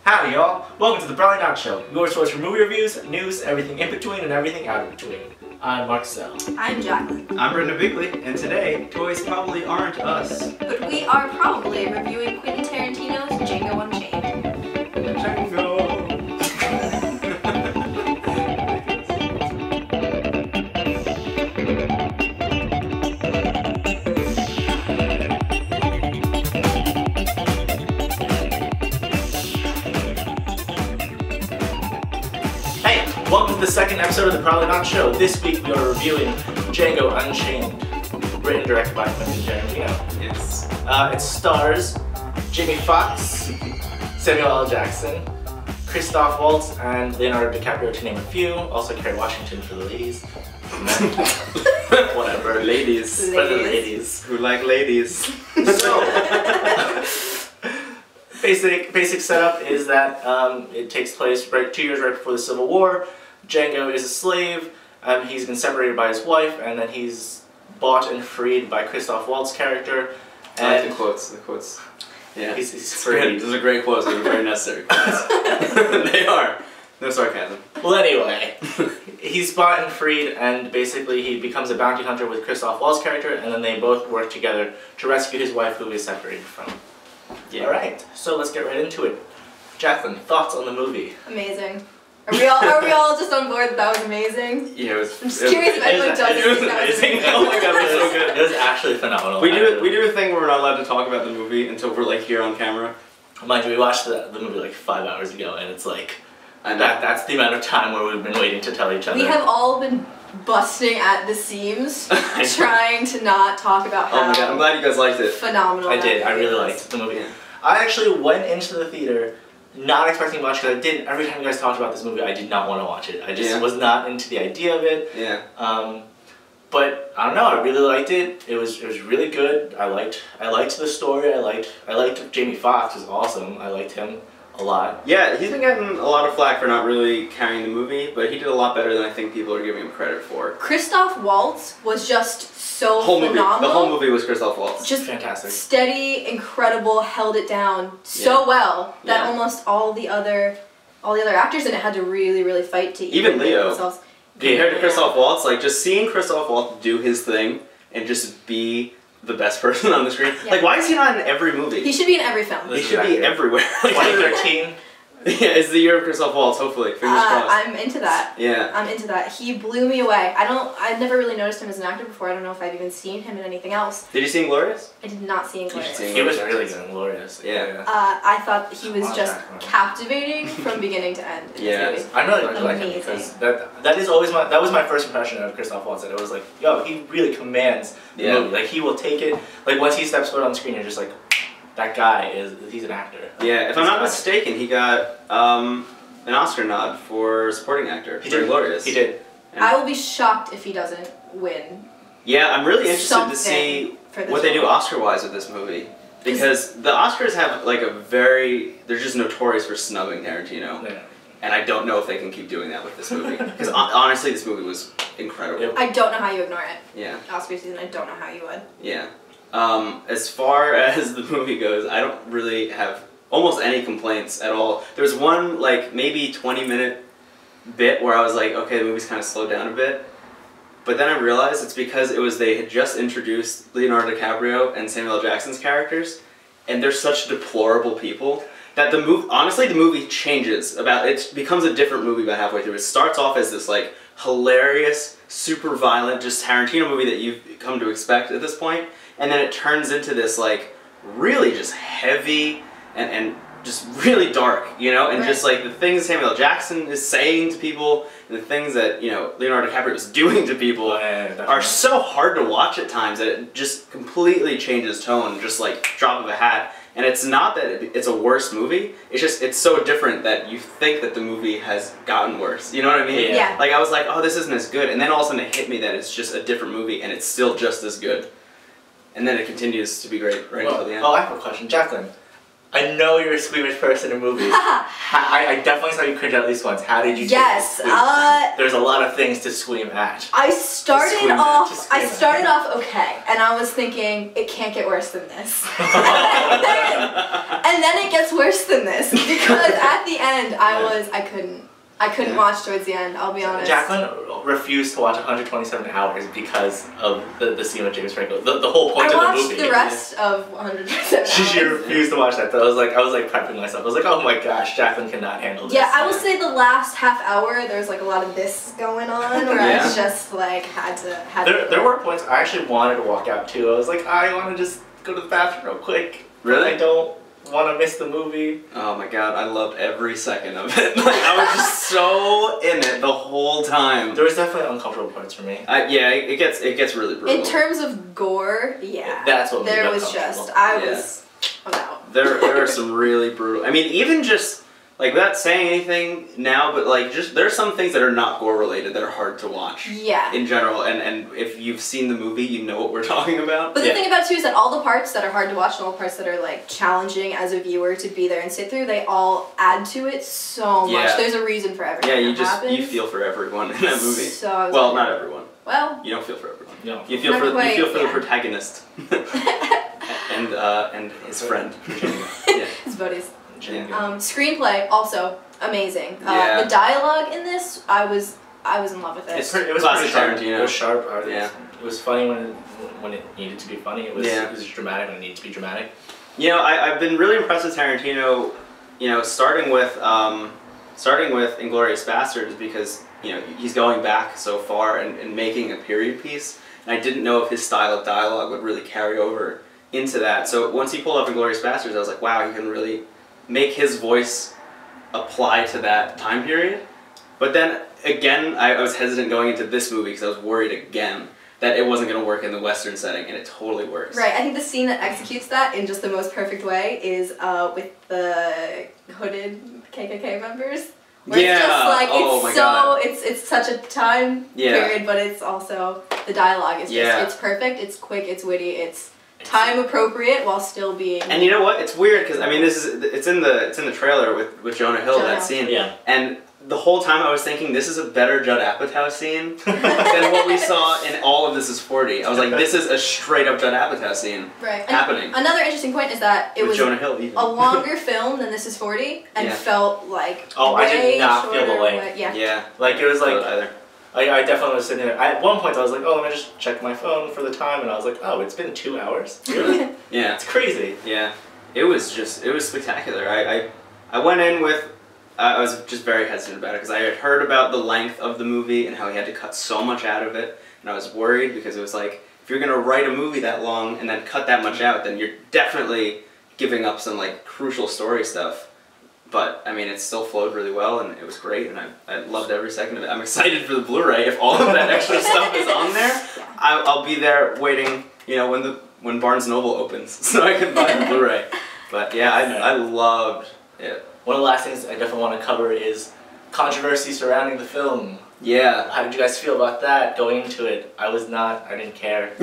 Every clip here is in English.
Howdy y'all, welcome to the Probably Not Show, your source for movie reviews, news, everything in between and everything out of between. I'm Marcel. I'm Jacqueline. I'm Brenda Bigley, and today, toys probably aren't us. But we are probably reviewing Quentin Tarantino's Django Unchained. Django! Welcome to the second episode of the Probably Not Show. This week we are reviewing Django Unchained, written and directed by Quentin Tarantino. Yes. It stars Jamie Foxx, Samuel L. Jackson, Christoph Waltz, and Leonardo DiCaprio, to name a few. Also Kerry Washington for the ladies. Whatever. Ladies. For the ladies. Who like ladies. So, basic setup is that it takes place 2 years right before the Civil War. Django is a slave. He's been separated by his wife, and then he's bought and freed by Christoph Waltz's character. And I like the quotes. Yeah, he's freed. Those are great quotes. Those are very necessary quotes. They are. No sarcasm. Well, anyway, he's bought and freed, and basically he becomes a bounty hunter with Christoph Waltz's character, and then they both work together to rescue his wife, who he's separated from. Yeah. All right, so let's get right into it. Jacqueline, thoughts on the movie? Amazing. Are we all just on board that was amazing? Yeah, it was. I'm just curious if anyone does it was think that was amazing. Oh my god, it was so good. It was actually phenomenal. We do a thing where we're not allowed to talk about the movie until we're like here on camera. Mind you, we watched the movie like 5 hours ago, and it's like that's the amount of time where we've been waiting to tell each other. We have all been busting at the seams, trying to not talk about how. Oh my god, I'm glad you guys liked it. Phenomenal. I did. I really liked the movie. Yeah. I actually went into the theater not expecting much, because I didn't. Every time you guys talked about this movie, I did not want to watch it. I just was not into the idea of it. Yeah. But I don't know. I really liked it. It was really good. I liked the story. I liked Jamie Foxx. Was awesome. I liked him a lot. Yeah, he's been getting a lot of flack for not really carrying the movie, but he did a lot better than I think people are giving him credit for. Christoph Waltz was just so phenomenal. The whole movie was Christoph Waltz. Just fantastic. Steady, incredible, held it down so well that almost all the other actors in it had to really fight to even Leo themselves. Compared to Christoph Waltz, like just seeing Christoph Waltz do his thing and just be the best person on the screen. Yeah. Like, why is he not in every movie? He should be in every film. He should be everywhere. 2013. Yeah, it's the year of Christoph Waltz, hopefully. Fingers crossed. I'm into that. Yeah. I'm into that. He blew me away. I've never really noticed him as an actor before. I don't know if I've even seen him in anything else. Did you see Inglourious? I did not see Inglourious. He was really good in Inglourious. Yeah. I thought he was just captivating from beginning to end. Yeah. I really like him because that was my first impression of Christoph Waltz. That it was like, yo, he really commands the movie. Like, he will take it. Like, once he steps foot on screen, you're just like, that guy he's an actor. Yeah, if I'm not mistaken, he got an Oscar nod for supporting actor for Inglourious. He did. And I will be shocked if he doesn't win. Yeah, I'm really interested to see what they do Oscar-wise with this movie. Because the Oscars have like they're just notorious for snubbing Tarantino. Yeah. And I don't know if they can keep doing that with this movie. Because honestly, this movie was incredible. I don't know how you ignore it. Yeah. Oscar season, I don't know how you would. Yeah. As far as the movie goes, I don't really have almost any complaints at all. There's one, like, maybe 20-minute bit where I was like, okay, the movie's kind of slowed down a bit. But then I realized it's because they had just introduced Leonardo DiCaprio and Samuel L. Jackson's characters, and they're such deplorable people that honestly, the movie changes. It becomes a different movie about halfway through. It starts off as this, like, hilarious, super violent, just Tarantino movie that you've come to expect at this point. And then it turns into this, like, really just heavy and just really dark, you know? And just, like, the things Samuel L. Jackson is saying to people, and the things that, you know, Leonardo DiCaprio is doing to people are so hard to watch at times that it just completely changes tone, just, like, drop of a hat. And it's not that it's a worse movie, it's just, it's so different that you think that the movie has gotten worse, you know what I mean? Yeah. Like, I was like, oh, this isn't as good, and then all of a sudden it hit me that it's just a different movie, and it's still just as good. And then it continues to be great until the end. Oh, I have a question. Jacqueline, I know you're a squeamish person in movies. I definitely saw you cringe at least once. How did you There's a lot of things to squeam at. I started off okay, and I was thinking, it can't get worse than this. And then it gets worse than this, because at end, I couldn't watch towards the end, I'll be honest. Jacqueline refused to watch 127 hours because of the scene with James Franco. The whole point of the movie. I watched the rest of 127 hours. She refused to watch that. I was like prepping myself. I was like, oh my gosh, Jacqueline cannot handle this. Yeah, I will say the last half hour, there's like a lot of this going on where I just like had to. There were points I actually wanted to walk out too. I was like, I want to just go to the bathroom real quick. Really? I don't want to miss the movie. Oh my god, I loved every second of it. Like, I was just so in it the whole time. There was definitely uncomfortable parts for me. Yeah, it gets really brutal. In terms of gore, yeah. That's what there was just I'm out. There are some really brutal. I mean, even just like without saying anything now, but like just there's some things that are not gore related that are hard to watch. Yeah. In general, and if you've seen the movie, you know what we're talking about. But the thing about it too is that all the parts that are hard to watch and all the parts that are like challenging as a viewer to be there and sit through, they all add to it so much. Yeah. There's a reason for everything. Yeah, happens. you feel for everyone in that movie. So well, not everyone. Well, you don't feel for everyone. No. You feel for the protagonist and his friend. His buddies. Yeah. Screenplay also amazing. The dialogue in this, I was in love with it. It was classic sharp. Tarantino. It was sharp. Yeah. It was funny when it needed to be funny. It was dramatic when it needed to be dramatic. You know, I've been really impressed with Tarantino. You know, starting with Inglourious Basterds because you know he's going back so far and making a period piece. And I didn't know if his style of dialogue would really carry over into that. So once he pulled off Inglourious Basterds, I was like, wow, he can really make his voice apply to that time period. But then again, I was hesitant going into this movie because I was worried again that it wasn't going to work in the Western setting, and it totally works. Right, I think the scene that executes that in just the most perfect way is with the hooded KKK members. Where it's just like, it's such a time period, but it's also, the dialogue is just, it's perfect, it's quick, it's witty, it's time appropriate while still being. And you know what? It's weird because I mean, it's in the trailer with Jonah Hill, that scene. Yeah. And the whole time I was thinking this is a better Judd Apatow scene than what we saw in all of This Is 40. I was like, this is a straight up Judd Apatow scene happening. Another interesting point is that it was Jonah Hill, even. a longer film than This Is 40 and felt like I did not feel the way. Yeah. Like it was like. Either. I definitely was sitting there. At one point, I was like, "Oh, let me just check my phone for the time," and I was like, "Oh, it's been 2 hours." Really? Yeah. It's crazy. Yeah. It was spectacular. I went in with. I was just very hesitant about it because I had heard about the length of the movie and how he had to cut so much out of it, and I was worried because it was like, if you're gonna write a movie that long and then cut that much out, then you're definitely giving up some like crucial story stuff. But, I mean, it still flowed really well, and it was great, and I loved every second of it. I'm excited for the Blu-ray. If all of that extra stuff is on there, I'll be there waiting, you know, when Barnes & Noble opens, so I can buy the Blu-ray. But, yeah, I loved it. One of the last things I definitely want to cover is controversy surrounding the film. Yeah. How did you guys feel about that going into it? I didn't care. I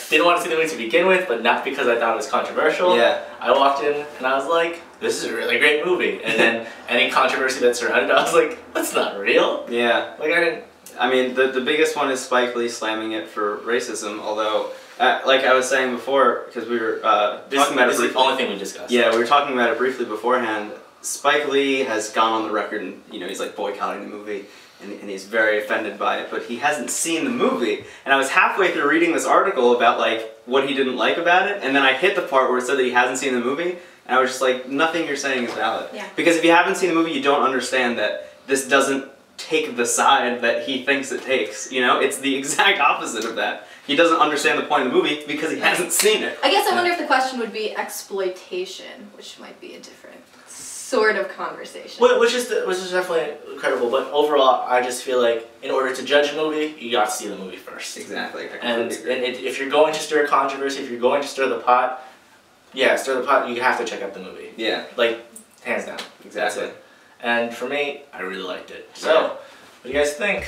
didn't want to see the movie to begin with, but not because I thought it was controversial. Yeah. I walked in and I was like, this is a really great movie. And then any controversy that surrounded it, I was like, that's not real. Yeah. Like I mean, the biggest one is Spike Lee slamming it for racism, although, like I was saying before, because we were talking about it briefly. This is the only thing we discussed. Yeah, we were talking about it briefly beforehand. Spike Lee has gone on the record and, you know, he's like boycotting the movie and he's very offended by it, but he hasn't seen the movie. And I was halfway through reading this article about like what he didn't like about it, and then I hit the part where it said that he hasn't seen the movie, and I was just like, nothing you're saying is valid. Yeah. Because if you haven't seen the movie, you don't understand that this doesn't take the side that he thinks it takes, you know? It's the exact opposite of that. He doesn't understand the point of the movie because he hasn't seen it. I guess I wonder if the question would be exploitation, which might be a different sort of conversation. Which is definitely incredible, but overall, I just feel like in order to judge a movie, you got to see the movie first. Exactly. And if you're going to stir controversy, if you're going to stir the pot, you have to check out the movie. Yeah. Like, hands down. Exactly. And for me, I really liked it. So, what do you guys think?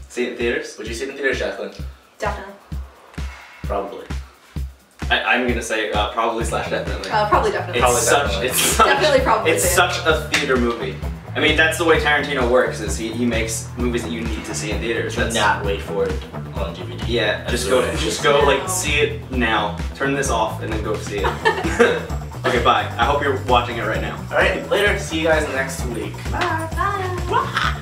See it in theaters? Would you see it in theaters, Jacqueline? Definitely. Probably. I'm gonna say probably / definitely. Probably definitely. It's such a theater movie. I mean, that's the way Tarantino works. Is he makes movies that you need to see in theaters. That's not wait for it on DVD. Yeah, just go like see it now. Turn this off and then go see it. Okay, bye. I hope you're watching it right now. Alright, later. See you guys next week. Bye. Bye.